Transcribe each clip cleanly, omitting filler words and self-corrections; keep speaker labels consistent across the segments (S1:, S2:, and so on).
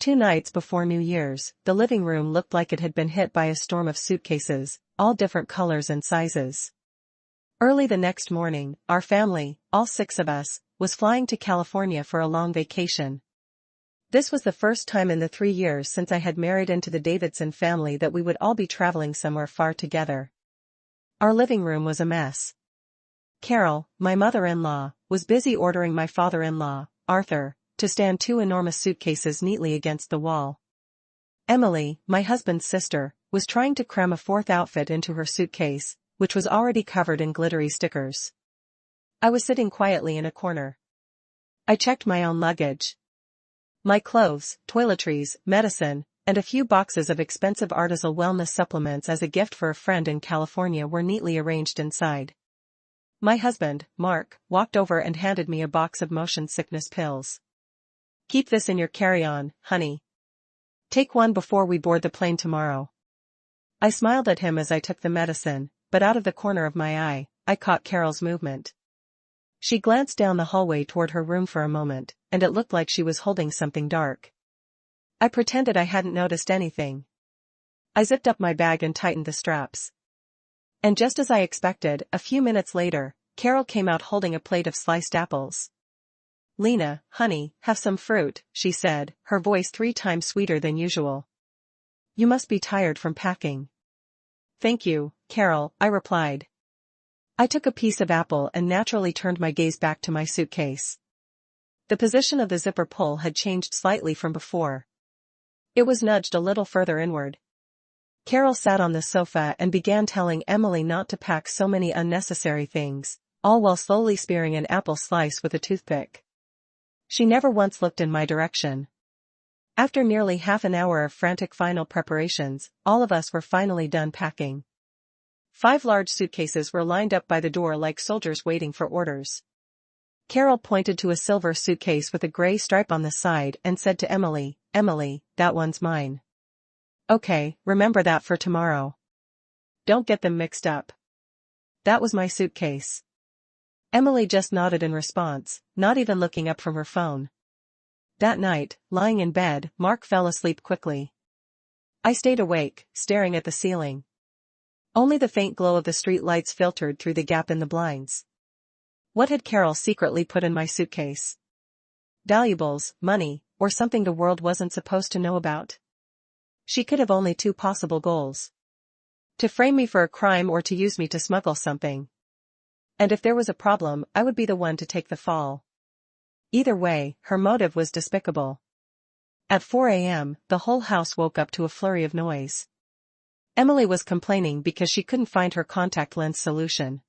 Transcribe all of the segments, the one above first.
S1: 2 nights before New Year's, the living room looked like it had been hit by a storm of suitcases, all different colors and sizes. Early the next morning, our family, all 6 of us, was flying to California for a long vacation. This was the first time in the 3 years since I had married into the Davidson family that we would all be traveling somewhere far together. Our living room was a mess. Carol, my mother-in-law, was busy ordering my father-in-law, Arthur, to stand 2 enormous suitcases neatly against the wall. Emily, my husband's sister, was trying to cram a 4th outfit into her suitcase, which was already covered in glittery stickers. I was sitting quietly in a corner. I checked my own luggage. My clothes, toiletries, medicine, and a few boxes of expensive artisanal wellness supplements as a gift for a friend in California were neatly arranged inside. My husband, Mark, walked over and handed me a box of motion sickness pills. "Keep this in your carry-on, honey. Take one before we board the plane tomorrow." I smiled at him as I took the medicine, but out of the corner of my eye, I caught Carol's movement. She glanced down the hallway toward her room for a moment, and it looked like she was holding something dark. I pretended I hadn't noticed anything. I zipped up my bag and tightened the straps. And just as I expected, a few minutes later, Carol came out holding a plate of sliced apples. "Lena, honey, have some fruit," she said, her voice 3 times sweeter than usual. "You must be tired from packing." "Thank you, Carol," I replied. I took a piece of apple and naturally turned my gaze back to my suitcase. The position of the zipper pull had changed slightly from before. It was nudged a little further inward. Carol sat on the sofa and began telling Emily not to pack so many unnecessary things, all while slowly spearing an apple slice with a toothpick. She never once looked in my direction. After nearly half an hour of frantic final preparations, all of us were finally done packing. 5 large suitcases were lined up by the door like soldiers waiting for orders. Carol pointed to a silver suitcase with a gray stripe on the side and said to Emily, "Emily, that one's mine. Okay, remember that for tomorrow. Don't get them mixed up." That was my suitcase. Emily just nodded in response, not even looking up from her phone. That night, lying in bed, Mark fell asleep quickly. I stayed awake, staring at the ceiling. Only the faint glow of the street lights filtered through the gap in the blinds. What had Carol secretly put in my suitcase? Valuables, money, or something the world wasn't supposed to know about? She could have only 2 possible goals. To frame me for a crime or to use me to smuggle something. And if there was a problem, I would be the one to take the fall. Either way, her motive was despicable. At 4 a.m., the whole house woke up to a flurry of noise. Emily was complaining because she couldn't find her contact lens solution.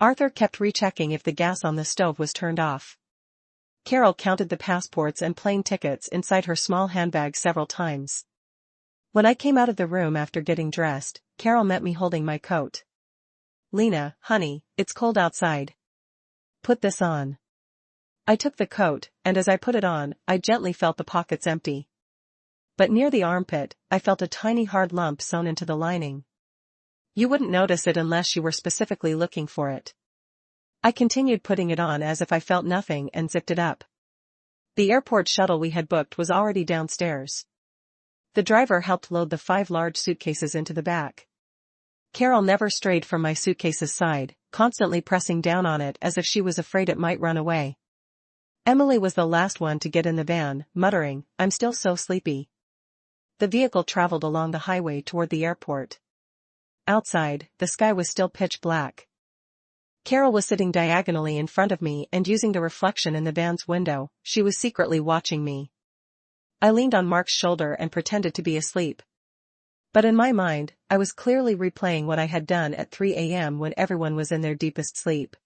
S1: Arthur kept rechecking if the gas on the stove was turned off. Carol counted the passports and plane tickets inside her small handbag several times. When I came out of the room after getting dressed, Carol met me holding my coat. "Lena, honey, it's cold outside. Put this on." I took the coat, and as I put it on, I gently felt the pockets empty. But near the armpit, I felt a tiny hard lump sewn into the lining. You wouldn't notice it unless you were specifically looking for it. I continued putting it on as if I felt nothing and zipped it up. The airport shuttle we had booked was already downstairs. The driver helped load the 5 large suitcases into the back. Carol never strayed from my suitcase's side, constantly pressing down on it as if she was afraid it might run away. Emily was the last one to get in the van, muttering, "I'm still so sleepy." The vehicle traveled along the highway toward the airport. Outside, the sky was still pitch black. Carol was sitting diagonally in front of me and using the reflection in the van's window, she was secretly watching me. I leaned on Mark's shoulder and pretended to be asleep. But in my mind, I was clearly replaying what I had done at 3 a.m. when everyone was in their deepest sleep.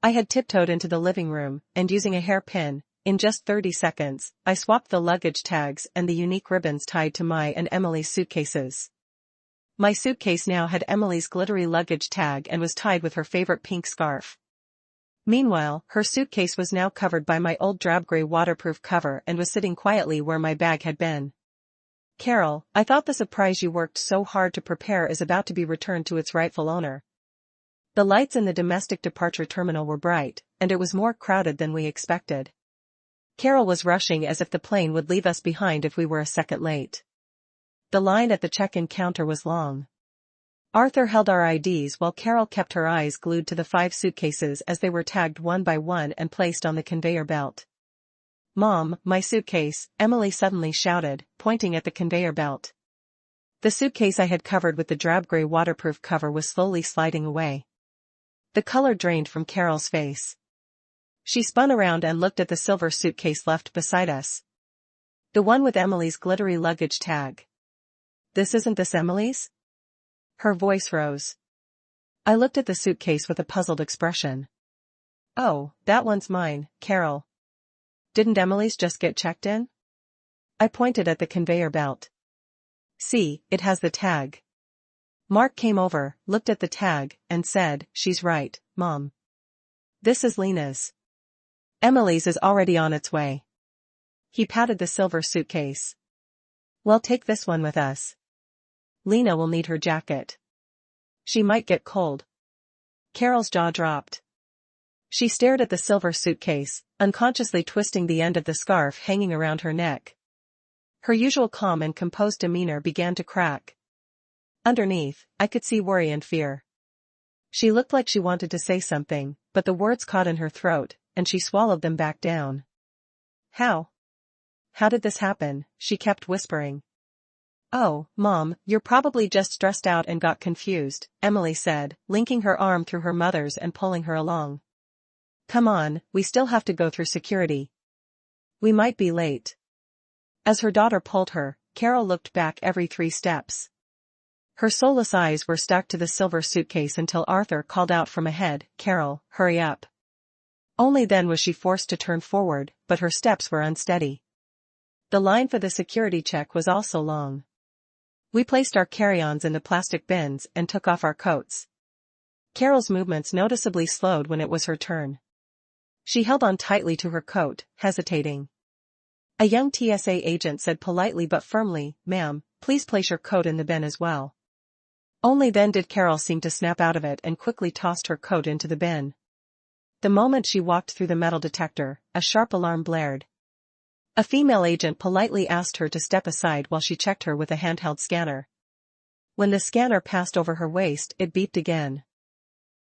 S1: I had tiptoed into the living room, and using a hairpin, in just 30 seconds, I swapped the luggage tags and the unique ribbons tied to my and Emily's suitcases. My suitcase now had Emily's glittery luggage tag and was tied with her favorite pink scarf. Meanwhile, her suitcase was now covered by my old drab gray waterproof cover and was sitting quietly where my bag had been. "Carol, I thought the surprise you worked so hard to prepare is about to be returned to its rightful owner." The lights in the domestic departure terminal were bright, and it was more crowded than we expected. Carol was rushing as if the plane would leave us behind if we were a second late. The line at the check-in counter was long. Arthur held our IDs while Carol kept her eyes glued to the 5 suitcases as they were tagged one by one and placed on the conveyor belt. "Mom, my suitcase," Emily suddenly shouted, pointing at the conveyor belt. The suitcase I had covered with the drab gray waterproof cover was slowly sliding away. The color drained from Carol's face. She spun around and looked at the silver suitcase left beside us. The one with Emily's glittery luggage tag. Isn't this Emily's?" Her voice rose. I looked at the suitcase with a puzzled expression. "Oh, that one's mine, Carol. Didn't Emily's just get checked in?" I pointed at the conveyor belt. "See, it has the tag." Mark came over, looked at the tag, and said, "She's right, Mom. This is Lena's. Emily's is already on its way." He patted the silver suitcase. "Well, take this one with us. Lena will need her jacket. She might get cold." Carol's jaw dropped. She stared at the silver suitcase, unconsciously twisting the end of the scarf hanging around her neck. Her usual calm and composed demeanor began to crack. Underneath, I could see worry and fear. She looked like she wanted to say something, but the words caught in her throat, and she swallowed them back down. How did this happen?" she kept whispering. "Oh, Mom, you're probably just stressed out and got confused," Emily said, linking her arm through her mother's and pulling her along. "Come on, we still have to go through security. We might be late." As her daughter pulled her, Carol looked back every 3 steps. Her soulless eyes were stuck to the silver suitcase until Arthur called out from ahead, "Carol, hurry up." Only then was she forced to turn forward, but her steps were unsteady. The line for the security check was also long. We placed our carry-ons in the plastic bins and took off our coats. Carol's movements noticeably slowed when it was her turn. She held on tightly to her coat, hesitating. A young TSA agent said politely but firmly, "Ma'am, please place your coat in the bin as well." Only then did Carol seem to snap out of it and quickly tossed her coat into the bin. The moment she walked through the metal detector, a sharp alarm blared. A female agent politely asked her to step aside while she checked her with a handheld scanner. When the scanner passed over her waist, it beeped again.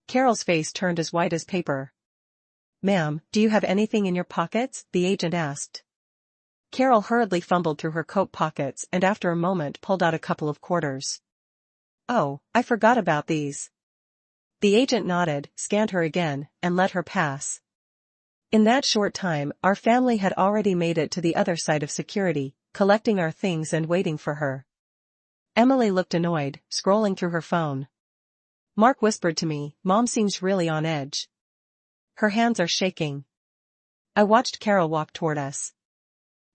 S1: Carol's face turned as white as paper. "Ma'am, do you have anything in your pockets?" the agent asked. Carol hurriedly fumbled through her coat pockets and after a moment pulled out a couple of quarters. "Oh, I forgot about these." The agent nodded, scanned her again, and let her pass. In that short time, our family had already made it to the other side of security, collecting our things and waiting for her. Emily looked annoyed, scrolling through her phone. Mark whispered to me, "Mom seems really on edge. Her hands are shaking." I watched Carol walk toward us.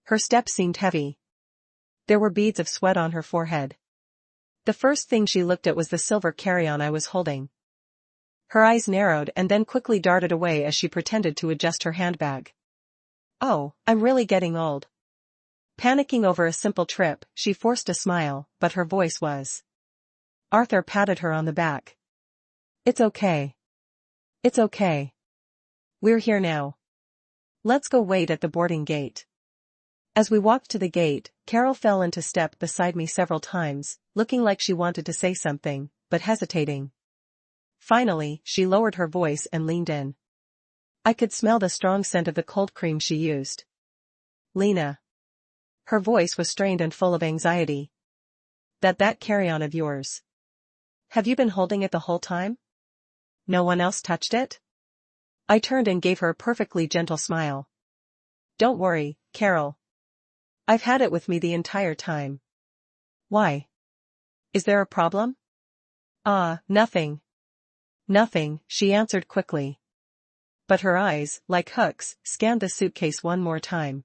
S1: Her steps seemed heavy. There were beads of sweat on her forehead. The first thing she looked at was the silver carry-on I was holding. Her eyes narrowed and then quickly darted away as she pretended to adjust her handbag. "Oh, I'm really getting old." Panicking over a simple trip, she forced a smile, but her voice was. Arthur patted her on the back. "It's okay. It's okay. We're here now. Let's go wait at the boarding gate." As we walked to the gate, Carol fell into step beside me several times, looking like she wanted to say something, but hesitating. Finally, she lowered her voice and leaned in. I could smell the strong scent of the cold cream she used. "Lena." Her voice was strained and full of anxiety. That carry-on of yours. Have you been holding it the whole time? No one else touched it?" I turned and gave her a perfectly gentle smile. "Don't worry, Carol. I've had it with me the entire time." "Why? Is there a problem?" Nothing. Nothing," she answered quickly. But her eyes, like hooks, scanned the suitcase one more time.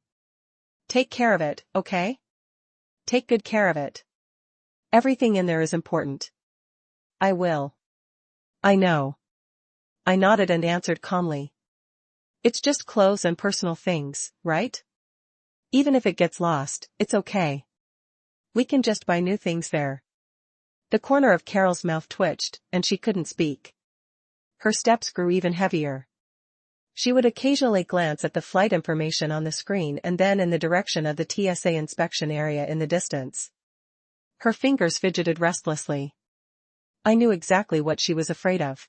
S1: "Take care of it, okay? Take good care of it. Everything in there is important." "I will." "I know." I nodded and answered calmly. "It's just clothes and personal things, right? Even if it gets lost, it's okay. We can just buy new things there." The corner of Carol's mouth twitched, and she couldn't speak. Her steps grew even heavier. She would occasionally glance at the flight information on the screen and then in the direction of the TSA inspection area in the distance. Her fingers fidgeted restlessly. I knew exactly what she was afraid of.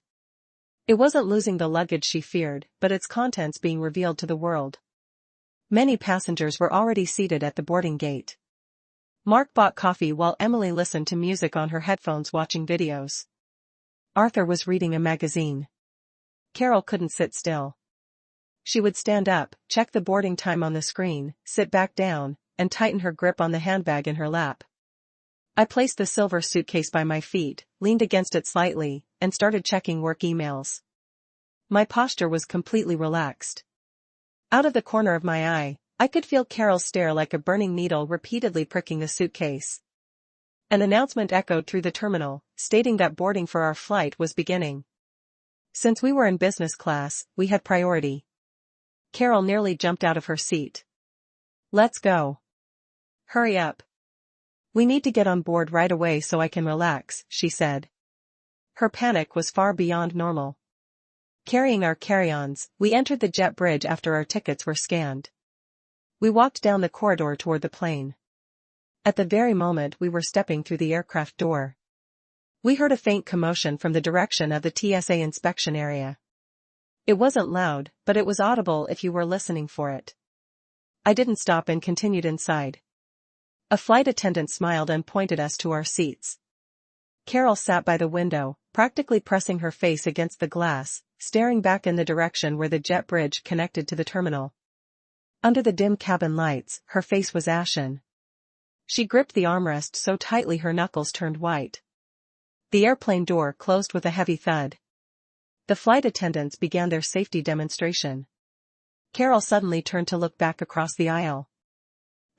S1: It wasn't losing the luggage she feared, but its contents being revealed to the world. Many passengers were already seated at the boarding gate. Mark bought coffee while Emily listened to music on her headphones watching videos. Arthur was reading a magazine. Carol couldn't sit still. She would stand up, check the boarding time on the screen, sit back down, and tighten her grip on the handbag in her lap. I placed the silver suitcase by my feet, leaned against it slightly, and started checking work emails. My posture was completely relaxed. Out of the corner of my eye, I could feel Carol's stare like a burning needle repeatedly pricking the suitcase. An announcement echoed through the terminal, stating that boarding for our flight was beginning. Since we were in business class, we had priority. Carol nearly jumped out of her seat. Let's go. Hurry up. We need to get on board right away so I can relax, she said. Her panic was far beyond normal. Carrying our carry-ons, we entered the jet bridge after our tickets were scanned. We walked down the corridor toward the plane. At the very moment we were stepping through the aircraft door, we heard a faint commotion from the direction of the TSA inspection area. It wasn't loud, but it was audible if you were listening for it. I didn't stop and continued inside. A flight attendant smiled and pointed us to our seats. Carol sat by the window, practically pressing her face against the glass, staring back in the direction where the jet bridge connected to the terminal. Under the dim cabin lights, her face was ashen. She gripped the armrest so tightly her knuckles turned white. The airplane door closed with a heavy thud. The flight attendants began their safety demonstration. Carol suddenly turned to look back across the aisle.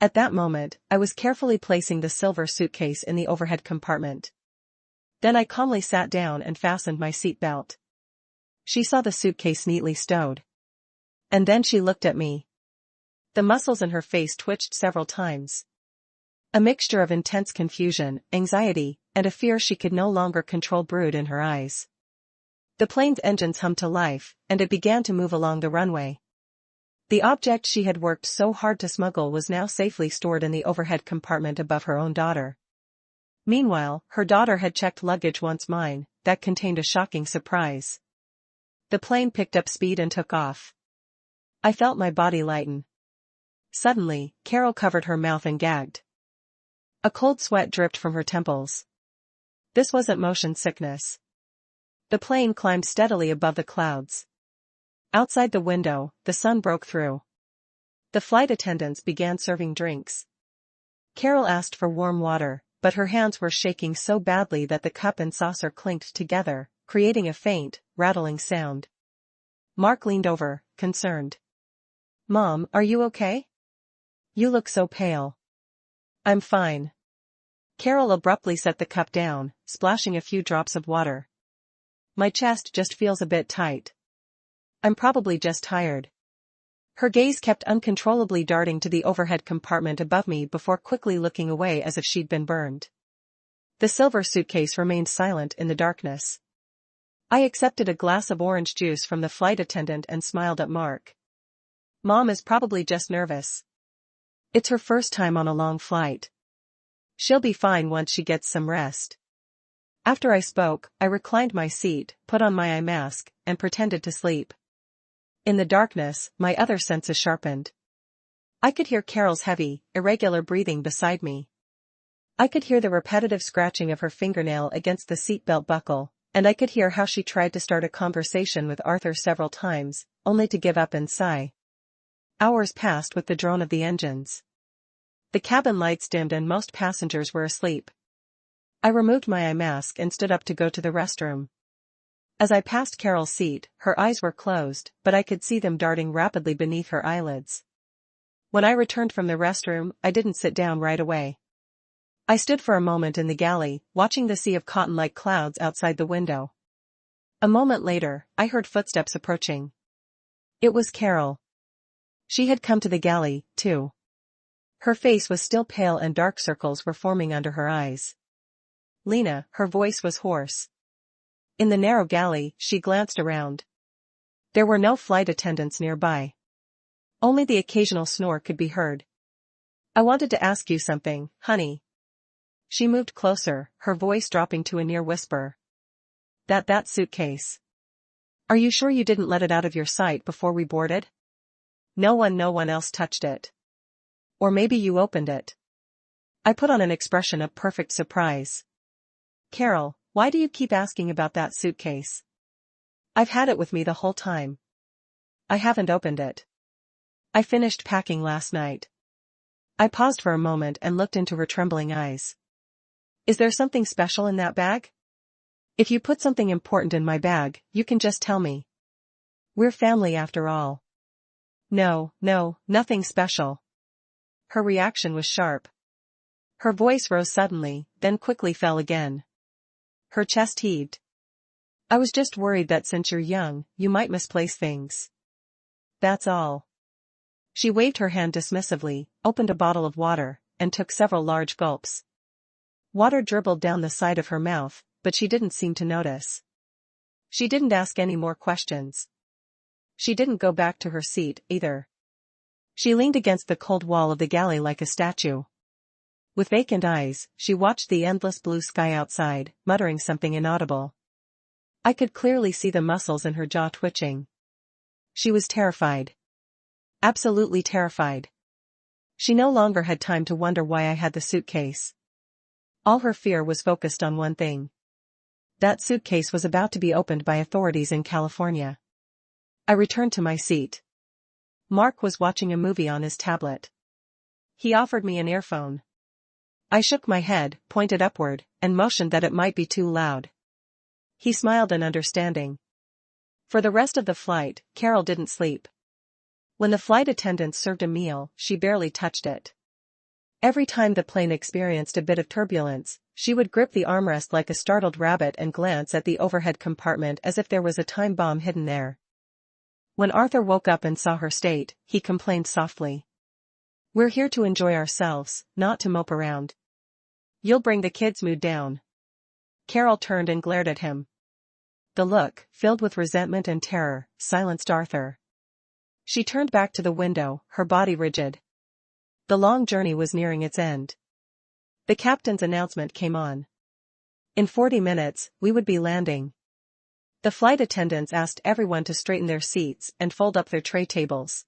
S1: At that moment, I was carefully placing the silver suitcase in the overhead compartment. Then I calmly sat down and fastened my seat belt. She saw the suitcase neatly stowed. And then she looked at me. The muscles in her face twitched several times. A mixture of intense confusion, anxiety, and a fear she could no longer control brewed in her eyes. The plane's engines hummed to life, and it began to move along the runway. The object she had worked so hard to smuggle was now safely stored in the overhead compartment above her own daughter. Meanwhile, her daughter had checked luggage once mine, that contained a shocking surprise. The plane picked up speed and took off. I felt my body lighten. Suddenly, Carol covered her mouth and gagged. A cold sweat dripped from her temples. This wasn't motion sickness. The plane climbed steadily above the clouds. Outside the window, the sun broke through. The flight attendants began serving drinks. Carol asked for warm water, but her hands were shaking so badly that the cup and saucer clinked together, creating a faint, rattling sound. Mark leaned over, concerned. "Mom, are you okay? You look so pale." "I'm fine." Carol abruptly set the cup down, splashing a few drops of water. "My chest just feels a bit tight. I'm probably just tired." Her gaze kept uncontrollably darting to the overhead compartment above me before quickly looking away as if she'd been burned. The silver suitcase remained silent in the darkness. I accepted a glass of orange juice from the flight attendant and smiled at Mark. "Mom is probably just nervous. It's her first time on a long flight. She'll be fine once she gets some rest." After I spoke, I reclined my seat, put on my eye mask, and pretended to sleep. In the darkness, my other senses sharpened. I could hear Carol's heavy, irregular breathing beside me. I could hear the repetitive scratching of her fingernail against the seatbelt buckle, and I could hear how she tried to start a conversation with Arthur several times, only to give up and sigh. Hours passed with the drone of the engines. The cabin lights dimmed and most passengers were asleep. I removed my eye mask and stood up to go to the restroom. As I passed Carol's seat, her eyes were closed, but I could see them darting rapidly beneath her eyelids. When I returned from the restroom, I didn't sit down right away. I stood for a moment in the galley, watching the sea of cotton-like clouds outside the window. A moment later, I heard footsteps approaching. It was Carol. She had come to the galley, too. Her face was still pale and dark circles were forming under her eyes. "Lena," her voice was hoarse. In the narrow galley, she glanced around. There were no flight attendants nearby. Only the occasional snore could be heard. I wanted to ask you something, honey. She moved closer, her voice dropping to a near whisper. That suitcase. Are you sure you didn't let it out of your sight before we boarded? No one else touched it. Or maybe you opened it. I put on an expression of perfect surprise. Carol, why do you keep asking about that suitcase? I've had it with me the whole time. I haven't opened it. I finished packing last night. I paused for a moment and looked into her trembling eyes. Is there something special in that bag? If you put something important in my bag, you can just tell me. We're family after all. No, nothing special. Her reaction was sharp. Her voice rose suddenly, then quickly fell again. Her chest heaved. I was just worried that since you're young, you might misplace things. That's all. She waved her hand dismissively, opened a bottle of water, and took several large gulps. Water dribbled down the side of her mouth, but she didn't seem to notice. She didn't ask any more questions. She didn't go back to her seat, either. She leaned against the cold wall of the galley like a statue. With vacant eyes, she watched the endless blue sky outside, muttering something inaudible. I could clearly see the muscles in her jaw twitching. She was terrified. Absolutely terrified. She no longer had time to wonder why I had the suitcase. All her fear was focused on one thing. That suitcase was about to be opened by authorities in California. I returned to my seat. Mark was watching a movie on his tablet. He offered me an earphone. I shook my head, pointed upward, and motioned that it might be too loud. He smiled in understanding. For the rest of the flight, Carol didn't sleep. When the flight attendants served a meal, she barely touched it. Every time the plane experienced a bit of turbulence, she would grip the armrest like a startled rabbit and glance at the overhead compartment as if there was a time bomb hidden there. When Arthur woke up and saw her state, he complained softly. We're here to enjoy ourselves, not to mope around. You'll bring the kids' mood down. Carol turned and glared at him. The look, filled with resentment and terror, silenced Arthur. She turned back to the window, her body rigid. The long journey was nearing its end. The captain's announcement came on. In 40 minutes, we would be landing. The flight attendants asked everyone to straighten their seats and fold up their tray tables.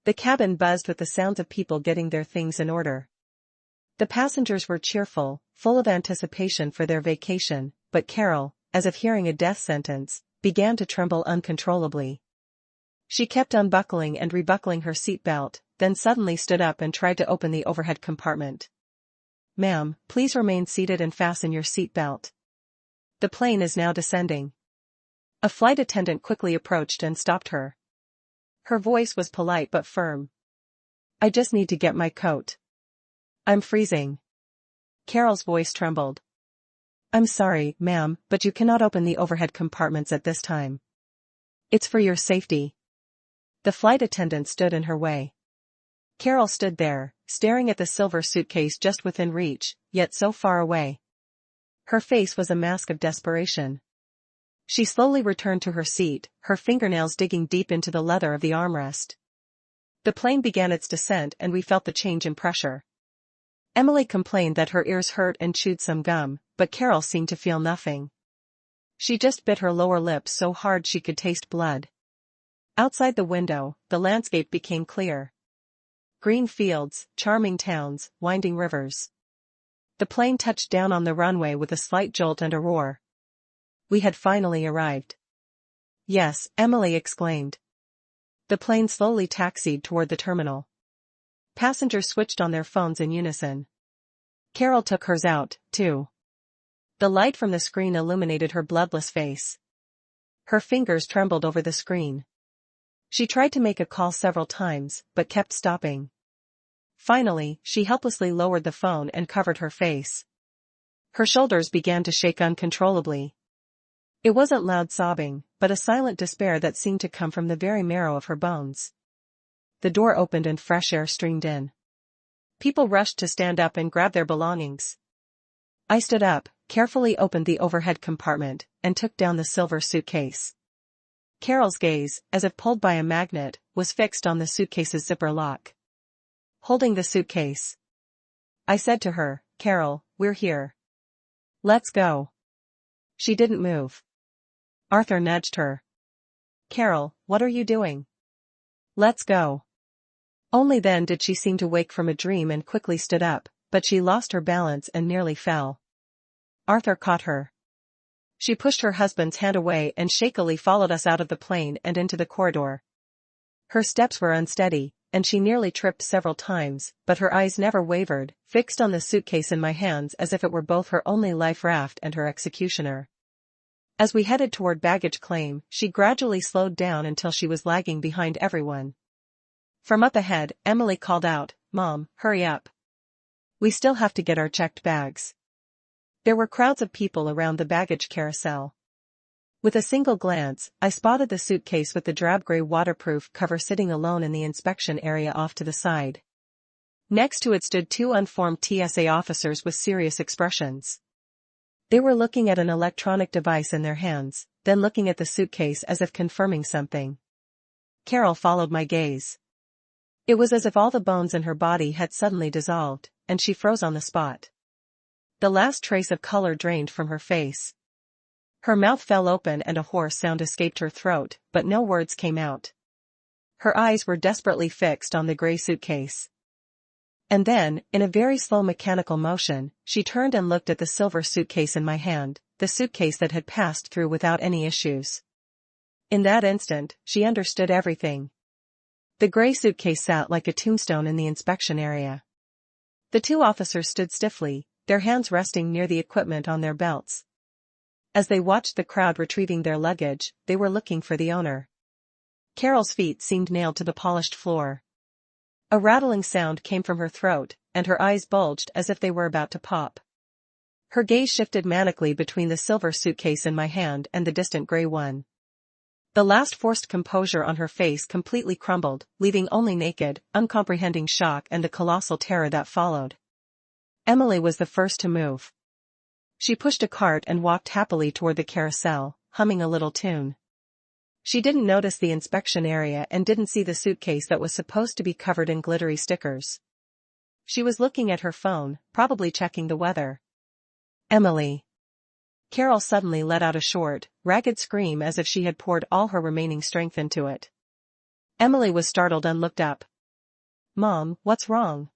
S1: The cabin buzzed with the sounds of people getting their things in order. The passengers were cheerful, full of anticipation for their vacation, but Carol, as if hearing a death sentence, began to tremble uncontrollably. She kept unbuckling and rebuckling her seatbelt, then suddenly stood up and tried to open the overhead compartment. Ma'am, please remain seated and fasten your seatbelt. The plane is now descending. A flight attendant quickly approached and stopped her. Her voice was polite but firm. I just need to get my coat. I'm freezing. Carol's voice trembled. I'm sorry, ma'am, but you cannot open the overhead compartments at this time. It's for your safety. The flight attendant stood in her way. Carol stood there, staring at the silver suitcase just within reach, yet so far away. Her face was a mask of desperation. She slowly returned to her seat, her fingernails digging deep into the leather of the armrest. The plane began its descent and we felt the change in pressure. Emily complained that her ears hurt and chewed some gum, but Carol seemed to feel nothing. She just bit her lower lip so hard she could taste blood. Outside the window, the landscape became clear. Green fields, charming towns, winding rivers. The plane touched down on the runway with a slight jolt and a roar. We had finally arrived. Yes, Emily exclaimed. The plane slowly taxied toward the terminal. Passengers switched on their phones in unison. Carol took hers out, too. The light from the screen illuminated her bloodless face. Her fingers trembled over the screen. She tried to make a call several times, but kept stopping. Finally, she helplessly lowered the phone and covered her face. Her shoulders began to shake uncontrollably. It wasn't loud sobbing, but a silent despair that seemed to come from the very marrow of her bones. The door opened and fresh air streamed in. People rushed to stand up and grab their belongings. I stood up, carefully opened the overhead compartment, and took down the silver suitcase. Carol's gaze, as if pulled by a magnet, was fixed on the suitcase's zipper lock. Holding the suitcase, I said to her, "Carol, we're here. Let's go." She didn't move. Arthur nudged her. "Carol, what are you doing? Let's go." Only then did she seem to wake from a dream and quickly stood up, but she lost her balance and nearly fell. Arthur caught her. She pushed her husband's hand away and shakily followed us out of the plane and into the corridor. Her steps were unsteady, and she nearly tripped several times, but her eyes never wavered, fixed on the suitcase in my hands as if it were both her only life raft and her executioner. As we headed toward baggage claim, she gradually slowed down until she was lagging behind everyone. From up ahead, Emily called out, "Mom, hurry up. We still have to get our checked bags." There were crowds of people around the baggage carousel. With a single glance, I spotted the suitcase with the drab gray waterproof cover sitting alone in the inspection area off to the side. Next to it stood two unformed TSA officers with serious expressions. They were looking at an electronic device in their hands, then looking at the suitcase as if confirming something. Carol followed my gaze. It was as if all the bones in her body had suddenly dissolved, and she froze on the spot. The last trace of color drained from her face. Her mouth fell open and a hoarse sound escaped her throat, but no words came out. Her eyes were desperately fixed on the gray suitcase. And then, in a very slow mechanical motion, she turned and looked at the silver suitcase in my hand, the suitcase that had passed through without any issues. In that instant, she understood everything. The gray suitcase sat like a tombstone in the inspection area. The two officers stood stiffly, their hands resting near the equipment on their belts. As they watched the crowd retrieving their luggage, they were looking for the owner. Carol's feet seemed nailed to the polished floor. A rattling sound came from her throat, and her eyes bulged as if they were about to pop. Her gaze shifted manically between the silver suitcase in my hand and the distant gray one. The last forced composure on her face completely crumbled, leaving only naked, uncomprehending shock and the colossal terror that followed. Emily was the first to move. She pushed a cart and walked happily toward the carousel, humming a little tune. She didn't notice the inspection area and didn't see the suitcase that was supposed to be covered in glittery stickers. She was looking at her phone, probably checking the weather. "Emily." Carol suddenly let out a short, ragged scream as if she had poured all her remaining strength into it. Emily was startled and looked up. "Mom, what's wrong?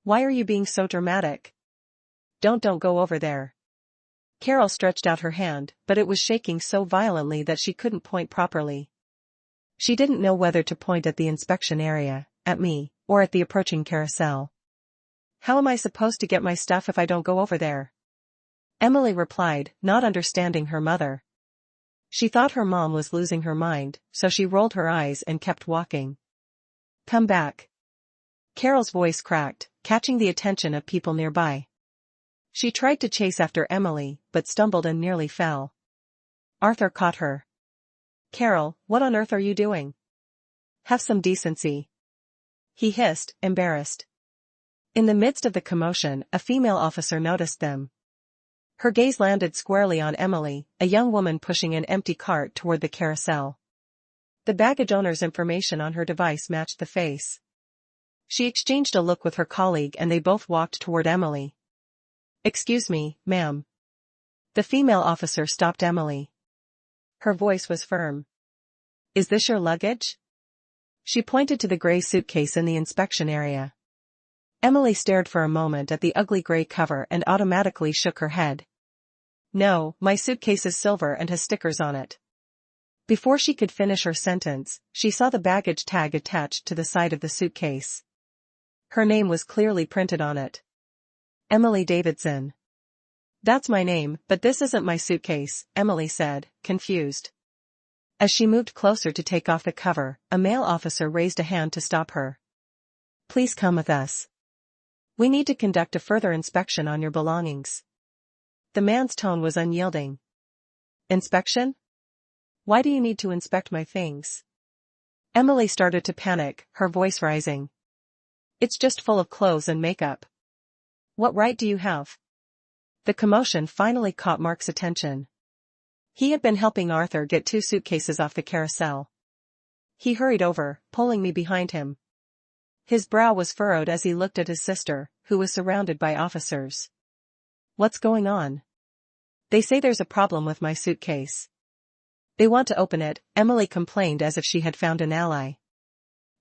S1: Why are you being so dramatic? Don't go over there." Carol stretched out her hand, but it was shaking so violently that she couldn't point properly. She didn't know whether to point at the inspection area, at me, or at the approaching carousel. "How am I supposed to get my stuff if I don't go over there?" Emily replied, not understanding her mother. She thought her mom was losing her mind, so she rolled her eyes and kept walking. "Come back." Carol's voice cracked, catching the attention of people nearby. She tried to chase after Emily, but stumbled and nearly fell. Arthur caught her. "Carol, what on earth are you doing? Have some decency," he hissed, embarrassed. In the midst of the commotion, a female officer noticed them. Her gaze landed squarely on Emily, a young woman pushing an empty cart toward the carousel. The baggage owner's information on her device matched the face. She exchanged a look with her colleague and they both walked toward Emily. "Excuse me, ma'am." The female officer stopped Emily. Her voice was firm. "Is this your luggage?" She pointed to the gray suitcase in the inspection area. Emily stared for a moment at the ugly gray cover and automatically shook her head. "No, my suitcase is silver and has stickers on it." Before she could finish her sentence, she saw the baggage tag attached to the side of the suitcase. Her name was clearly printed on it. Emily Davidson. "That's my name, but this isn't my suitcase," Emily said, confused. As she moved closer to take off the cover, a male officer raised a hand to stop her. "Please come with us. We need to conduct a further inspection on your belongings." The man's tone was unyielding. "Inspection? Why do you need to inspect my things?" Emily started to panic, her voice rising. "It's just full of clothes and makeup. What right do you have?" The commotion finally caught Mark's attention. He had been helping Arthur get 2 suitcases off the carousel. He hurried over, pulling me behind him. His brow was furrowed as he looked at his sister, who was surrounded by officers. "What's going on?" "They say there's a problem with my suitcase. They want to open it," Emily complained as if she had found an ally.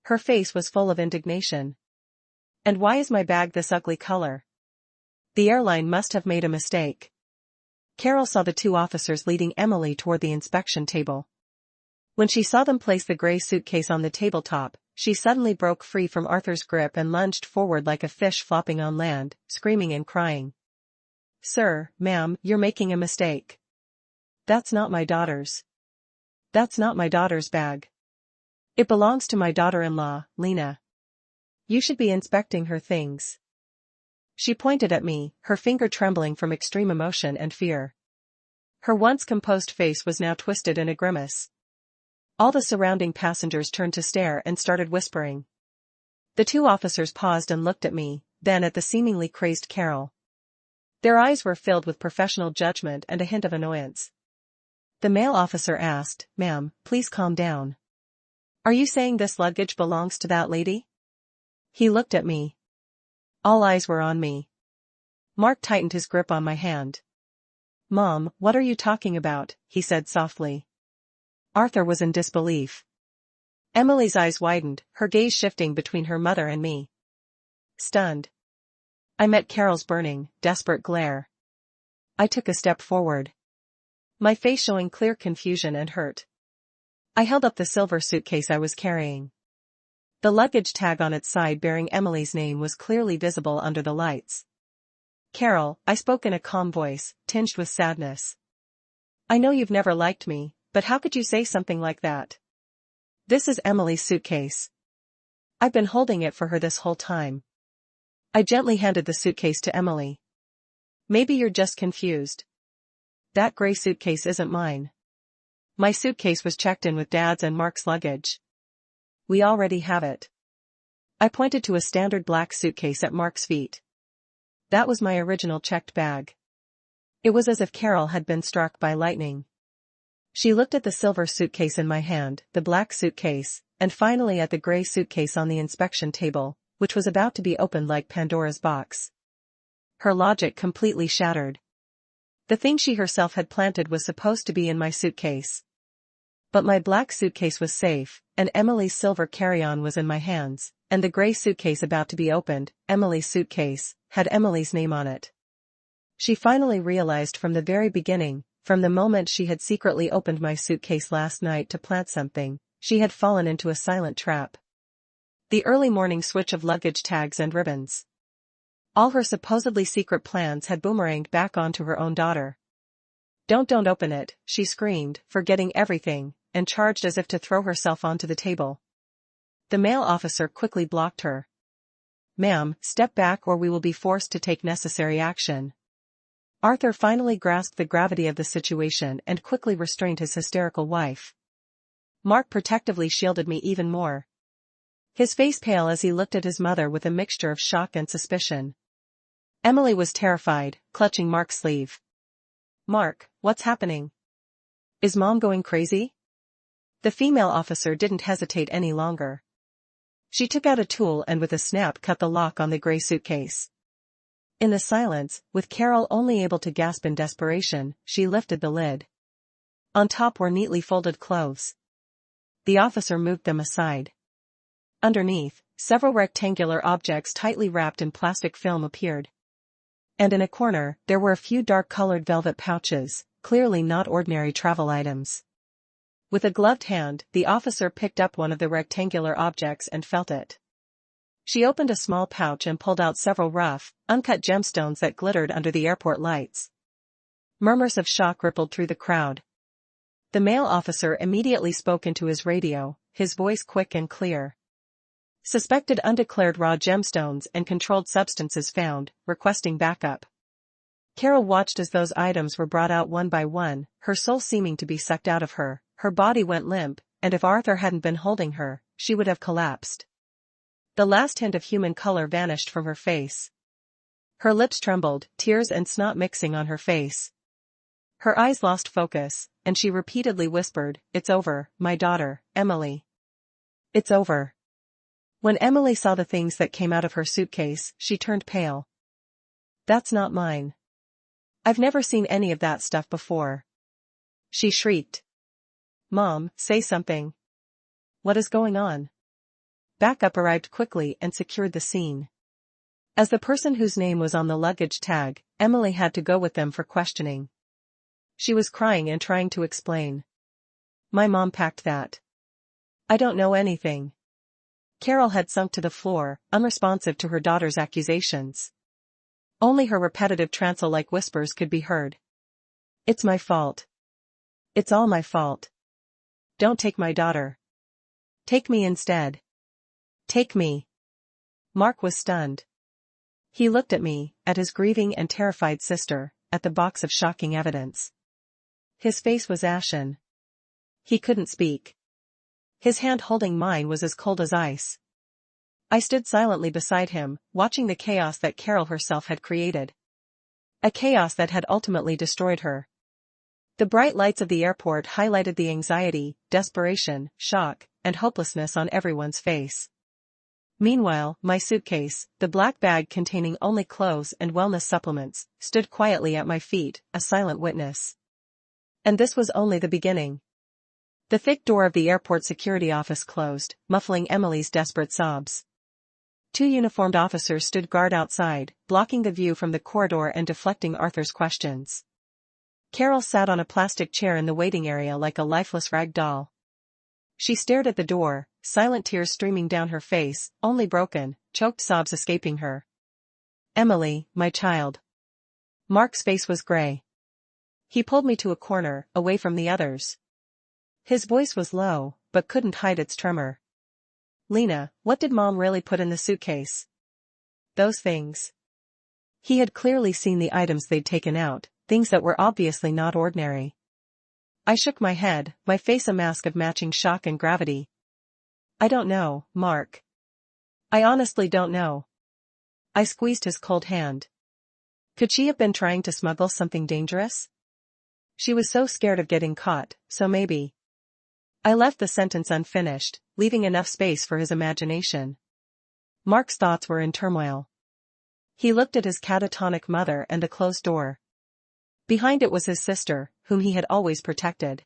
S1: Her face was full of indignation. "And why is my bag this ugly color? The airline must have made a mistake." Carol saw the 2 officers leading Emily toward the inspection table. When she saw them place the gray suitcase on the tabletop, she suddenly broke free from Arthur's grip and lunged forward like a fish flopping on land, screaming and crying. "Sir, ma'am, you're making a mistake. That's not my daughter's. That's not my daughter's bag. It belongs to my daughter-in-law, Lena. You should be inspecting her things." She pointed at me, her finger trembling from extreme emotion and fear. Her once composed face was now twisted in a grimace. All the surrounding passengers turned to stare and started whispering. The 2 officers paused and looked at me, then at the seemingly crazed Carol. Their eyes were filled with professional judgment and a hint of annoyance. The male officer asked, "Ma'am, please calm down. Are you saying this luggage belongs to that lady?" He looked at me. All eyes were on me. Mark tightened his grip on my hand. "Mom, what are you talking about?" he said softly. Arthur was in disbelief. Emily's eyes widened, her gaze shifting between her mother and me. Stunned, I met Carol's burning, desperate glare. I took a step forward, my face showing clear confusion and hurt. I held up the silver suitcase I was carrying. The luggage tag on its side bearing Emily's name was clearly visible under the lights. "Carol," I spoke in a calm voice, tinged with sadness. "I know you've never liked me, but how could you say something like that? This is Emily's suitcase. I've been holding it for her this whole time." I gently handed the suitcase to Emily. "Maybe you're just confused. That gray suitcase isn't mine. My suitcase was checked in with Dad's and Mark's luggage. We already have it." I pointed to a standard black suitcase at Mark's feet. That was my original checked bag. It was as if Carol had been struck by lightning. She looked at the silver suitcase in my hand, the black suitcase, and finally at the gray suitcase on the inspection table, which was about to be opened like Pandora's box. Her logic completely shattered. The thing she herself had planted was supposed to be in my suitcase. But my black suitcase was safe, and Emily's silver carry-on was in my hands, and the gray suitcase about to be opened, Emily's suitcase, had Emily's name on it. She finally realized from the very beginning, from the moment she had secretly opened my suitcase last night to plant something, she had fallen into a silent trap. The early morning switch of luggage tags and ribbons. All her supposedly secret plans had boomeranged back onto her own daughter. Don't open it," she screamed, forgetting everything, and charged as if to throw herself onto the table. The male officer quickly blocked her. "Ma'am, step back or we will be forced to take necessary action." Arthur finally grasped the gravity of the situation and quickly restrained his hysterical wife. Mark protectively shielded me even more. His face pale as he looked at his mother with a mixture of shock and suspicion. Emily was terrified, clutching Mark's sleeve. "Mark, what's happening? Is Mom going crazy?" The female officer didn't hesitate any longer. She took out a tool and with a snap cut the lock on the gray suitcase. In the silence, with Carol only able to gasp in desperation, she lifted the lid. On top were neatly folded clothes. The officer moved them aside. Underneath, several rectangular objects tightly wrapped in plastic film appeared. And in a corner, there were a few dark-colored velvet pouches, clearly not ordinary travel items. With a gloved hand, the officer picked up one of the rectangular objects and felt it. She opened a small pouch and pulled out several rough, uncut gemstones that glittered under the airport lights. Murmurs of shock rippled through the crowd. The male officer immediately spoke into his radio, his voice quick and clear. "Suspected undeclared raw gemstones and controlled substances found, requesting backup." Carol watched as those items were brought out one by one, her soul seeming to be sucked out of her, her body went limp, and if Arthur hadn't been holding her, she would have collapsed. The last hint of human color vanished from her face. Her lips trembled, tears and snot mixing on her face. Her eyes lost focus, and she repeatedly whispered, "It's over, my daughter, Emily. It's over." When Emily saw the things that came out of her suitcase, she turned pale. "That's not mine. I've never seen any of that stuff before," she shrieked. "Mom, say something. What is going on?" Backup arrived quickly and secured the scene. As the person whose name was on the luggage tag, Emily had to go with them for questioning. She was crying and trying to explain. "My mom packed that. I don't know anything." Carol had sunk to the floor, unresponsive to her daughter's accusations. Only her repetitive trance-like whispers could be heard. "It's my fault. It's all my fault. Don't take my daughter. Take me instead. Take me." Mark was stunned. He looked at me, at his grieving and terrified sister, at the box of shocking evidence. His face was ashen. He couldn't speak. His hand holding mine was as cold as ice. I stood silently beside him, watching the chaos that Carol herself had created. A chaos that had ultimately destroyed her. The bright lights of the airport highlighted the anxiety, desperation, shock, and hopelessness on everyone's face. Meanwhile, my suitcase, the black bag containing only clothes and wellness supplements, stood quietly at my feet, a silent witness. And this was only the beginning. The thick door of the airport security office closed, muffling Emily's desperate sobs. 2 uniformed officers stood guard outside, blocking the view from the corridor and deflecting Arthur's questions. Carol sat on a plastic chair in the waiting area like a lifeless rag doll. She stared at the door, silent tears streaming down her face, only broken, choked sobs escaping her. "Emily, my child." Mark's face was gray. He pulled me to a corner, away from the others. His voice was low, but couldn't hide its tremor. "Lena, what did Mom really put in the suitcase?" "Those things." He had clearly seen the items they'd taken out, things that were obviously not ordinary. I shook my head, my face a mask of matching shock and gravity. "I don't know, Mark. I honestly don't know." I squeezed his cold hand. Could she have been trying to smuggle something dangerous? She was so scared of getting caught, so maybe. I left the sentence unfinished, leaving enough space for his imagination. Mark's thoughts were in turmoil. He looked at his catatonic mother and the closed door. Behind it was his sister, whom he had always protected.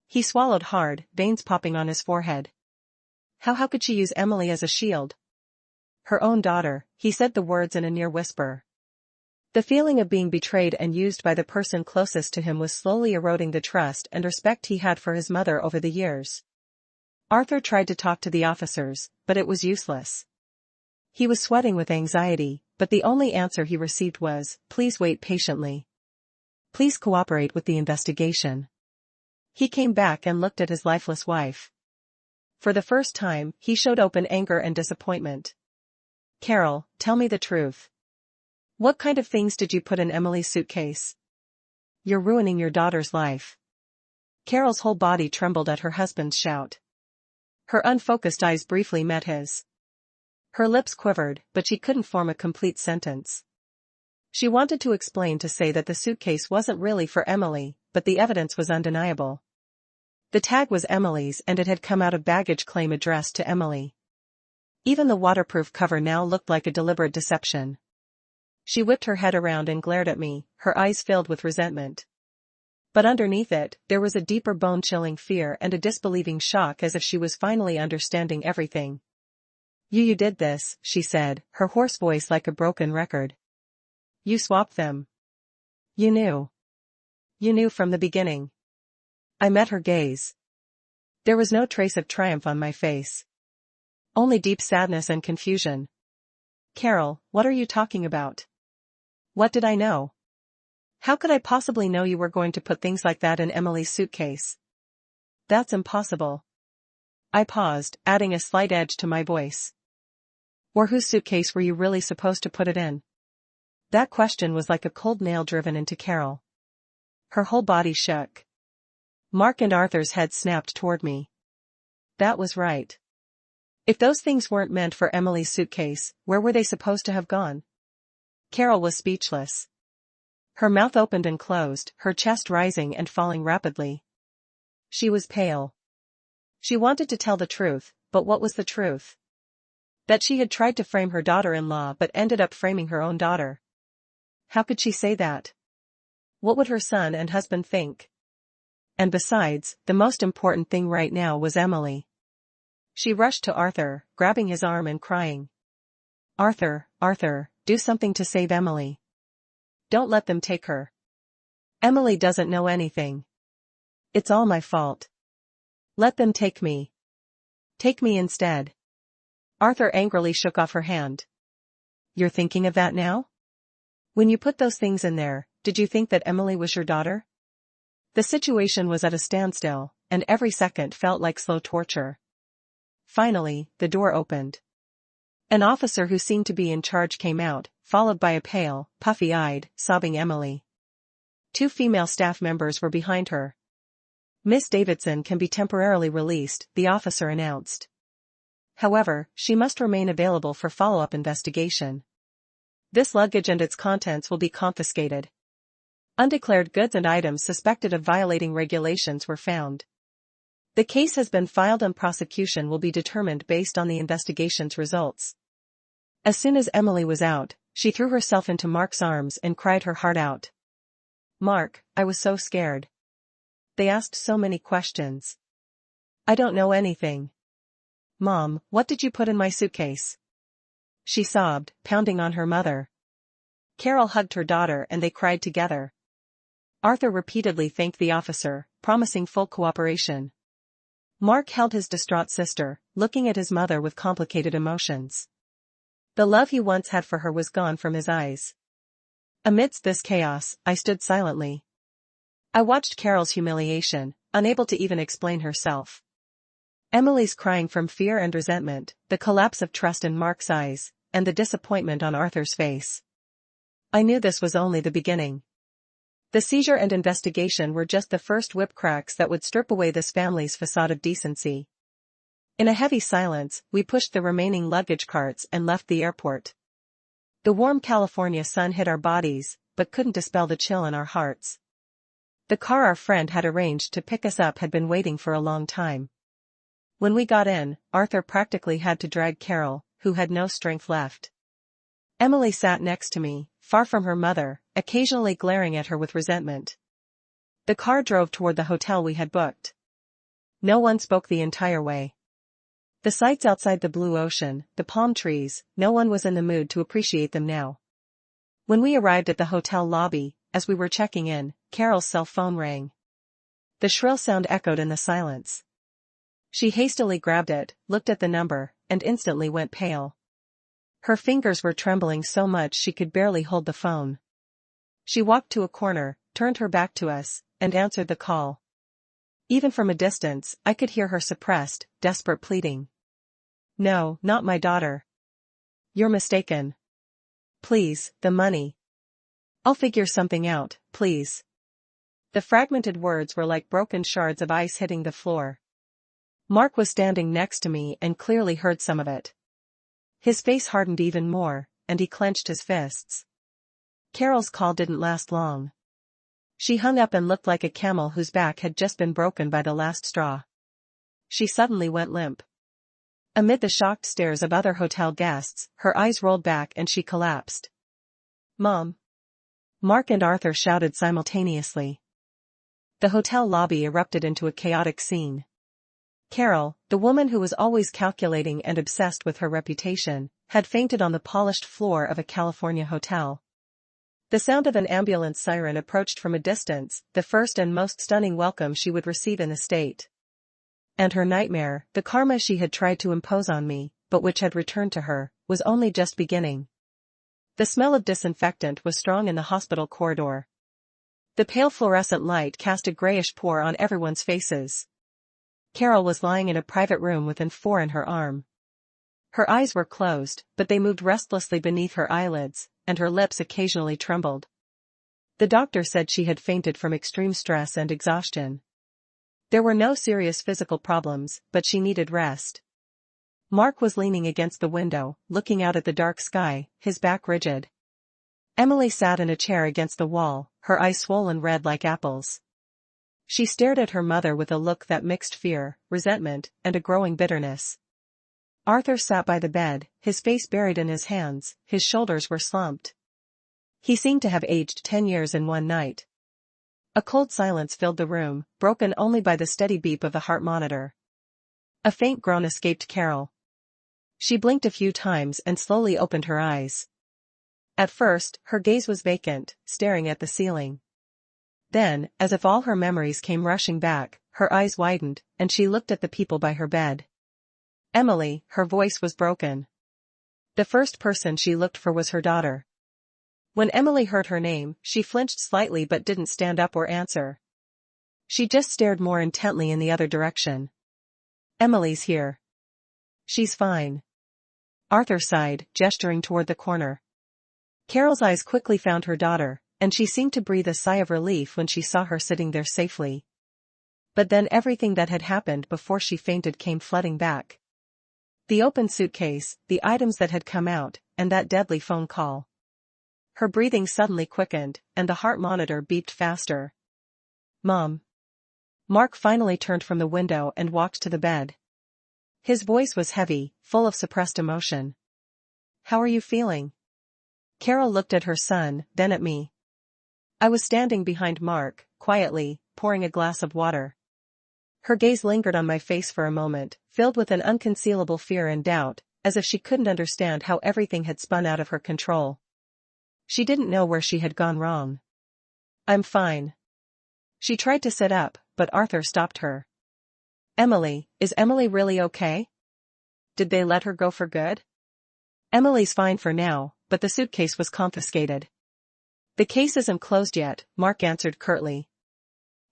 S1: He swallowed hard, veins popping on his forehead. How could she use Emily as a shield? Her own daughter, he said the words in a near whisper. The feeling of being betrayed and used by the person closest to him was slowly eroding the trust and respect he had for his mother over the years. Arthur tried to talk to the officers, but it was useless. He was sweating with anxiety, but the only answer he received was, "Please wait patiently. Please cooperate with the investigation." He came back and looked at his lifeless wife. For the first time, he showed open anger and disappointment. "Carol, tell me the truth. What kind of things did you put in Emily's suitcase? You're ruining your daughter's life." Carol's whole body trembled at her husband's shout. Her unfocused eyes briefly met his. Her lips quivered, but she couldn't form a complete sentence. She wanted to explain, to say that the suitcase wasn't really for Emily, but the evidence was undeniable. The tag was Emily's and it had come out of baggage claim addressed to Emily. Even the waterproof cover now looked like a deliberate deception. She whipped her head around and glared at me, her eyes filled with resentment. But underneath it, there was a deeper bone-chilling fear and a disbelieving shock, as if she was finally understanding everything. You did this," she said, her hoarse voice like a broken record. "You swapped them. You knew. You knew from the beginning." I met her gaze. There was no trace of triumph on my face. Only deep sadness and confusion. "Carol, what are you talking about? What did I know? How could I possibly know you were going to put things like that in Emily's suitcase? That's impossible." I paused, adding a slight edge to my voice. "Or whose suitcase were you really supposed to put it in?" That question was like a cold nail driven into Carol. Her whole body shook. Mark and Arthur's heads snapped toward me. That was right. If those things weren't meant for Emily's suitcase, where were they supposed to have gone? Carol was speechless. Her mouth opened and closed, her chest rising and falling rapidly. She was pale. She wanted to tell the truth, but what was the truth? That she had tried to frame her daughter-in-law but ended up framing her own daughter. How could she say that? What would her son and husband think? And besides, the most important thing right now was Emily. She rushed to Arthur, grabbing his arm and crying. Arthur, Arthur, do something to save Emily. Don't let them take her. Emily doesn't know anything. It's all my fault. Let them take me. Take me instead. Arthur angrily shook off her hand. You're thinking of that now? When you put those things in there, did you think that Emily was your daughter? The situation was at a standstill, and every second felt like slow torture. Finally, the door opened. An officer who seemed to be in charge came out, followed by a pale, puffy-eyed, sobbing Emily. 2 female staff members were behind her. Miss Davidson can be temporarily released, the officer announced. However, she must remain available for follow-up investigation. This luggage and its contents will be confiscated. Undeclared goods and items suspected of violating regulations were found. The case has been filed and prosecution will be determined based on the investigation's results. As soon as Emily was out, she threw herself into Mark's arms and cried her heart out. Mark, I was so scared. They asked so many questions. I don't know anything. Mom, what did you put in my suitcase? She sobbed, pounding on her mother. Carol hugged her daughter and they cried together. Arthur repeatedly thanked the officer, promising full cooperation. Mark held his distraught sister, looking at his mother with complicated emotions. The love he once had for her was gone from his eyes. Amidst this chaos, I stood silently. I watched Carol's humiliation, unable to even explain herself. Emily's crying from fear and resentment, the collapse of trust in Mark's eyes, and the disappointment on Arthur's face. I knew this was only the beginning. The seizure and investigation were just the first whip cracks that would strip away this family's facade of decency. In a heavy silence, we pushed the remaining luggage carts and left the airport. The warm California sun hit our bodies, but couldn't dispel the chill in our hearts. The car our friend had arranged to pick us up had been waiting for a long time. When we got in, Arthur practically had to drag Carol, who had no strength left. Emily sat next to me, far from her mother, occasionally glaring at her with resentment. The car drove toward the hotel we had booked. No one spoke the entire way. The sights outside the blue ocean, the palm trees, no one was in the mood to appreciate them now. When we arrived at the hotel lobby, as we were checking in, Carol's cell phone rang. The shrill sound echoed in the silence. She hastily grabbed it, looked at the number, and instantly went pale. Her fingers were trembling so much she could barely hold the phone. She walked to a corner, turned her back to us, and answered the call. Even from a distance, I could hear her suppressed, desperate pleading. No, not my daughter. You're mistaken. Please, the money. I'll figure something out, please. The fragmented words were like broken shards of ice hitting the floor. Mark was standing next to me and clearly heard some of it. His face hardened even more, and he clenched his fists. Carol's call didn't last long. She hung up and looked like a camel whose back had just been broken by the last straw. She suddenly went limp. Amid the shocked stares of other hotel guests, her eyes rolled back and she collapsed. Mom! Mark and Arthur shouted simultaneously. The hotel lobby erupted into a chaotic scene. Carol, the woman who was always calculating and obsessed with her reputation, had fainted on the polished floor of a California hotel. The sound of an ambulance siren approached from a distance, the first and most stunning welcome she would receive in the state. And her nightmare, the karma she had tried to impose on me, but which had returned to her, was only just beginning. The smell of disinfectant was strong in the hospital corridor. The pale fluorescent light cast a grayish pour on everyone's faces. Carol was lying in a private room with N4 in her arm. Her eyes were closed, but they moved restlessly beneath her eyelids, and her lips occasionally trembled. The doctor said she had fainted from extreme stress and exhaustion. There were no serious physical problems, but she needed rest. Mark was leaning against the window, looking out at the dark sky, his back rigid. Emily sat in a chair against the wall, her eyes swollen red like apples. She stared at her mother with a look that mixed fear, resentment, and a growing bitterness. Arthur sat by the bed, his face buried in his hands, his shoulders were slumped. He seemed to have aged 10 years in one night. A cold silence filled the room, broken only by the steady beep of the heart monitor. A faint groan escaped Carol. She blinked a few times and slowly opened her eyes. At first, her gaze was vacant, staring at the ceiling. Then, as if all her memories came rushing back, her eyes widened, and she looked at the people by her bed. Emily, her voice was broken. The first person she looked for was her daughter. When Emily heard her name, she flinched slightly but didn't stand up or answer. She just stared more intently in the other direction. Emily's here. She's fine. Arthur sighed, gesturing toward the corner. Carol's eyes quickly found her daughter, and she seemed to breathe a sigh of relief when she saw her sitting there safely. But then everything that had happened before she fainted came flooding back. The open suitcase, the items that had come out, and that deadly phone call. Her breathing suddenly quickened, and the heart monitor beeped faster. Mom. Mark finally turned from the window and walked to the bed. His voice was heavy, full of suppressed emotion. How are you feeling? Carol looked at her son, then at me. I was standing behind Mark, quietly, pouring a glass of water. Her gaze lingered on my face for a moment, filled with an unconcealable fear and doubt, as if she couldn't understand how everything had spun out of her control. She didn't know where she had gone wrong. I'm fine. She tried to sit up, but Arthur stopped her. Emily, is Emily really okay? Did they let her go for good? Emily's fine for now, but the suitcase was confiscated. The case isn't closed yet, Mark answered curtly.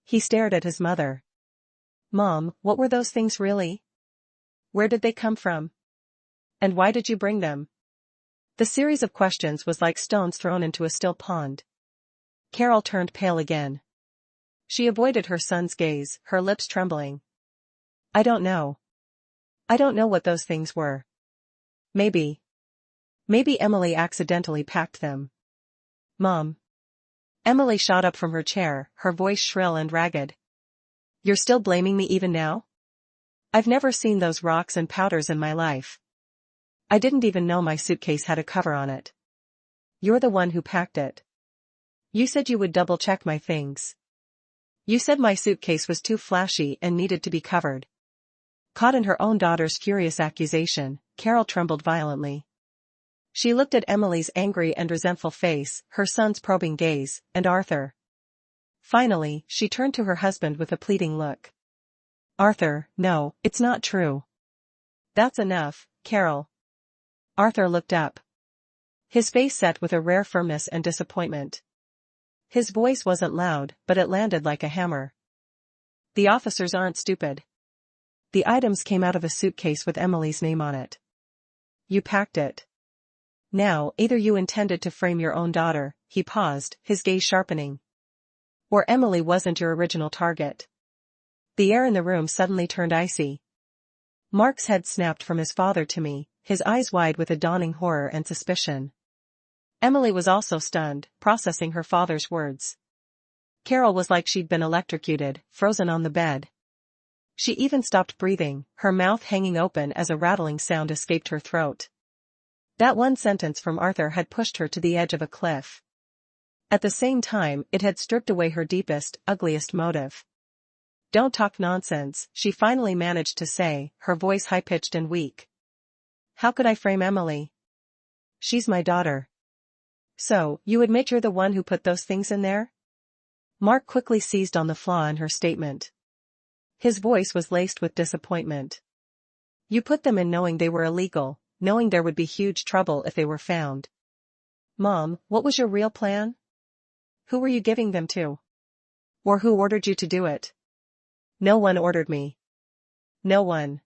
S1: He stared at his mother. Mom, what were those things really? Where did they come from? And why did you bring them? The series of questions was like stones thrown into a still pond. Carol turned pale again. She avoided her son's gaze, her lips trembling. I don't know. I don't know what those things were. Maybe Emily accidentally packed them. Mom. Emily shot up from her chair, her voice shrill and ragged. You're still blaming me even now? I've never seen those rocks and powders in my life. I didn't even know my suitcase had a cover on it. You're the one who packed it. You said you would double-check my things. You said my suitcase was too flashy and needed to be covered. Caught in her own daughter's furious accusation, Carol trembled violently. She looked at Emily's angry and resentful face, her son's probing gaze, and Arthur. Finally, she turned to her husband with a pleading look. Arthur, no, it's not true. That's enough, Carol. Arthur looked up. His face set with a rare firmness and disappointment. His voice wasn't loud, but it landed like a hammer. The officers aren't stupid. The items came out of a suitcase with Emily's name on it. You packed it. Now, either you intended to frame your own daughter, he paused, his gaze sharpening. Or Emily wasn't your original target. The air in the room suddenly turned icy. Mark's head snapped from his father to me, his eyes wide with a dawning horror and suspicion. Emily was also stunned, processing her father's words. Carol was like she'd been electrocuted, frozen on the bed. She even stopped breathing, her mouth hanging open as a rattling sound escaped her throat. That one sentence from Arthur had pushed her to the edge of a cliff. At the same time, it had stripped away her deepest, ugliest motive. Don't talk nonsense, she finally managed to say, her voice high-pitched and weak. How could I frame Emily? She's my daughter. So, you admit you're the one who put those things in there? Mark quickly seized on the flaw in her statement. His voice was laced with disappointment. You put them in knowing they were illegal, knowing there would be huge trouble if they were found. Mom, what was your real plan? Who were you giving them to? Or who ordered you to do it? No one ordered me. No one.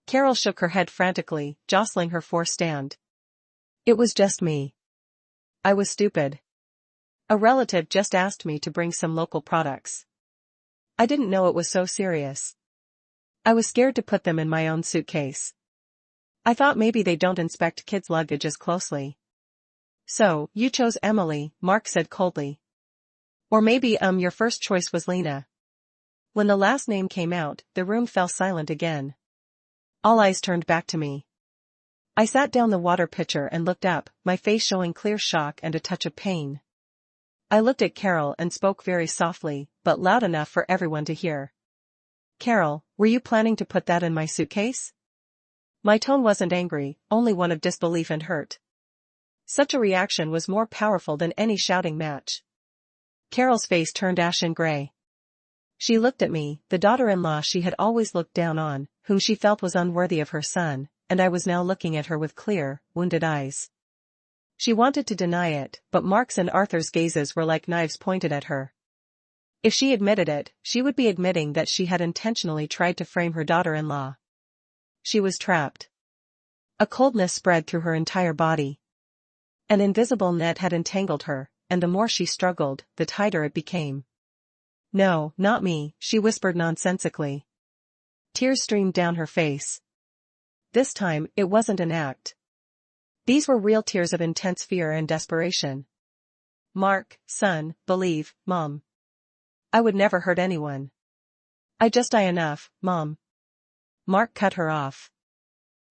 S1: Carol shook her head frantically, jostling her forced stand. It was just me. I was stupid. A relative just asked me to bring some local products. I didn't know it was so serious. I was scared to put them in my own suitcase. I thought maybe they don't inspect kids' luggage as closely. So, you chose Emily, Mark said coldly. Or maybe your first choice was Lena. When the last name came out, the room fell silent again. All eyes turned back to me. I sat down the water pitcher and looked up, my face showing clear shock and a touch of pain. I looked at Carol and spoke very softly, but loud enough for everyone to hear. Carol, were you planning to put that in my suitcase? My tone wasn't angry, only one of disbelief and hurt. Such a reaction was more powerful than any shouting match. Carol's face turned ashen gray. She looked at me, the daughter-in-law she had always looked down on, whom she felt was unworthy of her son, and I was now looking at her with clear, wounded eyes. She wanted to deny it, but Mark's and Arthur's gazes were like knives pointed at her. If she admitted it, she would be admitting that she had intentionally tried to frame her daughter-in-law. She was trapped. A coldness spread through her entire body. An invisible net had entangled her, and the more she struggled, the tighter it became. No, not me, she whispered nonsensically. Tears streamed down her face. This time, it wasn't an act. These were real tears of intense fear and desperation. Mark, son, believe, Mom. I would never hurt anyone. I just die enough, Mom. Mark cut her off.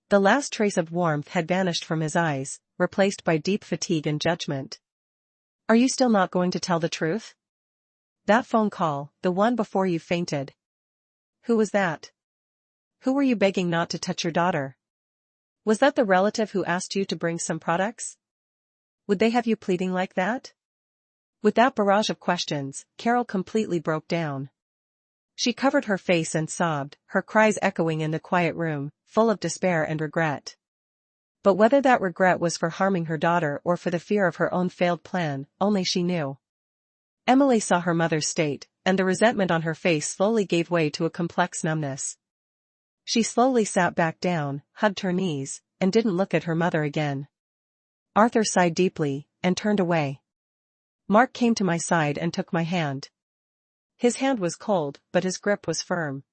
S1: The last trace of warmth had vanished from his eyes, replaced by deep fatigue and judgment. Are you still not going to tell the truth? That phone call, the one before you fainted. Who was that? Who were you begging not to touch your daughter? Was that the relative who asked you to bring some products? Would they have you pleading like that? With that barrage of questions, Carol completely broke down. She covered her face and sobbed, her cries echoing in the quiet room, full of despair and regret. But whether that regret was for harming her daughter or for the fear of her own failed plan, only she knew. Emily saw her mother's state, and the resentment on her face slowly gave way to a complex numbness. She slowly sat back down, hugged her knees, and didn't look at her mother again. Arthur sighed deeply, and turned away. Mark came to my side and took my hand. His hand was cold, but his grip was firm.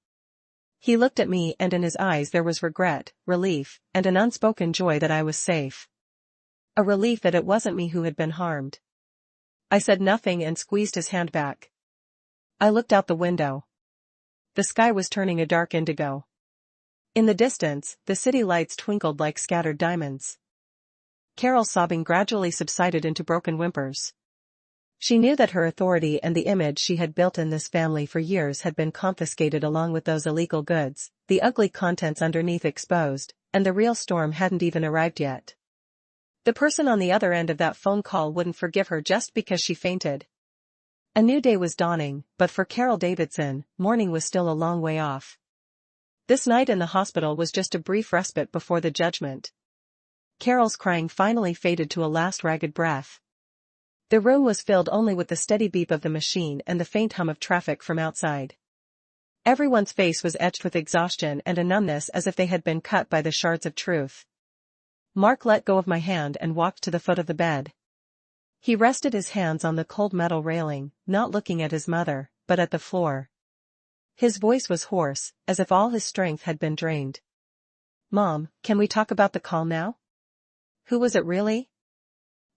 S1: He looked at me and in his eyes there was regret, relief, and an unspoken joy that I was safe. A relief that it wasn't me who had been harmed. I said nothing and squeezed his hand back. I looked out the window. The sky was turning a dark indigo. In the distance, the city lights twinkled like scattered diamonds. Carol's sobbing gradually subsided into broken whimpers. She knew that her authority and the image she had built in this family for years had been confiscated along with those illegal goods, the ugly contents underneath exposed, and the real storm hadn't even arrived yet. The person on the other end of that phone call wouldn't forgive her just because she fainted. A new day was dawning, but for Carol Davidson, morning was still a long way off. This night in the hospital was just a brief respite before the judgment. Carol's crying finally faded to a last ragged breath. The room was filled only with the steady beep of the machine and the faint hum of traffic from outside. Everyone's face was etched with exhaustion and a numbness as if they had been cut by the shards of truth. Mark let go of my hand and walked to the foot of the bed. He rested his hands on the cold metal railing, not looking at his mother, but at the floor. His voice was hoarse, as if all his strength had been drained. Mom, can we talk about the call now? Who was it really?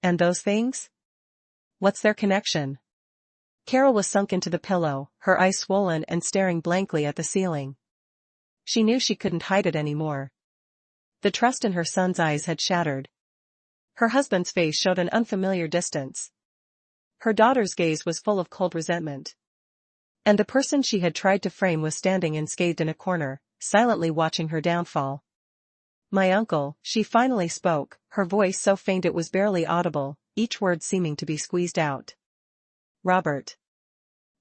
S1: And those things? What's their connection? Carol was sunk into the pillow, her eyes swollen and staring blankly at the ceiling. She knew she couldn't hide it anymore. The trust in her son's eyes had shattered. Her husband's face showed an unfamiliar distance. Her daughter's gaze was full of cold resentment. And the person she had tried to frame was standing unscathed in a corner, silently watching her downfall. My uncle, she finally spoke, her voice so faint it was barely audible, each word seeming to be squeezed out. Robert.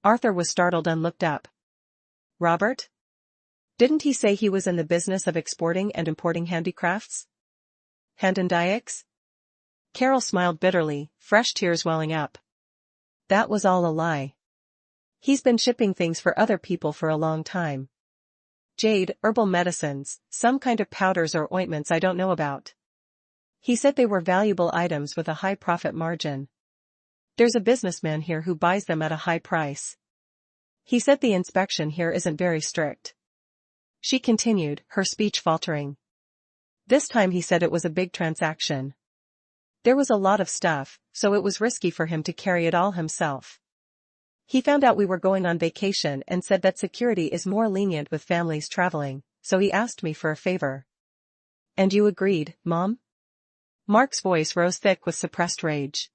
S1: Arthur was startled and looked up. Robert? Didn't he say he was in the business of exporting and importing handicrafts? Hand and Dykes? Carol smiled bitterly, fresh tears welling up. That was all a lie. He's been shipping things for other people for a long time. Jade, herbal medicines, some kind of powders or ointments I don't know about. He said they were valuable items with a high profit margin. There's a businessman here who buys them at a high price. He said the inspection here isn't very strict. She continued, her speech faltering. This time he said it was a big transaction. There was a lot of stuff, so it was risky for him to carry it all himself. He found out we were going on vacation and said that security is more lenient with families traveling, so he asked me for a favor. And you agreed, Mom? Mark's voice rose thick with suppressed rage.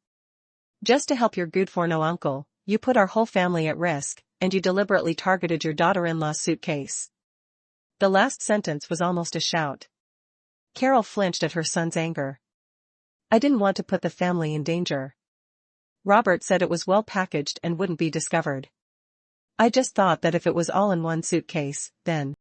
S1: Just to help your good-for-no uncle, you put our whole family at risk, and you deliberately targeted your daughter-in-law's suitcase. The last sentence was almost a shout. Carol flinched at her son's anger. I didn't want to put the family in danger. Robert said it was well packaged and wouldn't be discovered. I just thought that if it was all in one suitcase, then